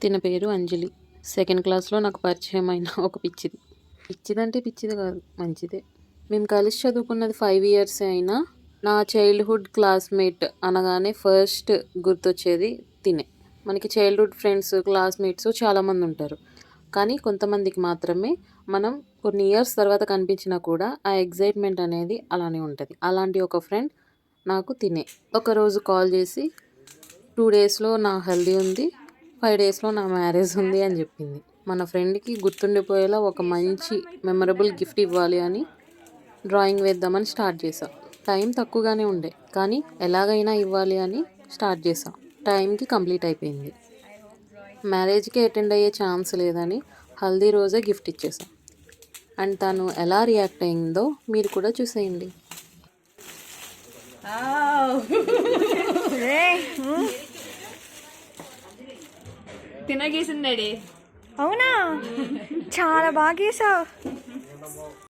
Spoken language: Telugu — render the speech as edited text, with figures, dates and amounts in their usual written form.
తిన పేరు అంజలి. సెకండ్ క్లాస్లో నాకు పరిచయం అయిన ఒక పిచ్చిది. పిచ్చిదంటే పిచ్చిది కాదు, మంచిదే. మేము కలిసి చదువుకున్నది 5 ఇయర్స్ అయినా నా చైల్డ్హుడ్ క్లాస్మేట్ అనగానే ఫస్ట్ గుర్తొచ్చేది తినే. మనకి చైల్డ్హుడ్ ఫ్రెండ్స్, క్లాస్మేట్స్ చాలామంది ఉంటారు. కానీ కొంతమందికి మాత్రమే మనం కొన్ని ఇయర్స్ తర్వాత కనిపించినా కూడా ఆ ఎగ్జైట్మెంట్ అనేది అలానే ఉంటుంది. అలాంటి ఒక ఫ్రెండ్ నాకు తినే. ఒకరోజు కాల్ చేసి 2 డేస్లో నా హల్దీ ఉంది, 5 డేస్లో నా మ్యారేజ్ ఉంది అని చెప్పింది. మన ఫ్రెండ్కి గుర్తుండిపోయేలా ఒక మంచి మెమరబుల్ గిఫ్ట్ ఇవ్వాలి అని డ్రాయింగ్ వేద్దామని స్టార్ట్ చేశా. టైం తక్కువగానే ఉండే, కానీ ఎలాగైనా ఇవ్వాలి అని స్టార్ట్ చేశా. టైంకి కంప్లీట్ అయిపోయింది. మ్యారేజ్కి అటెండ్ అయ్యే ఛాన్స్ లేదని హల్దీ రోజే గిఫ్ట్ ఇచ్చేసా. అండ్ తను ఎలా రియాక్ట్ అయిందో మీరు కూడా చూసేయండి. తినగేసింది. అవునా, చాలా బాగా గీసావు.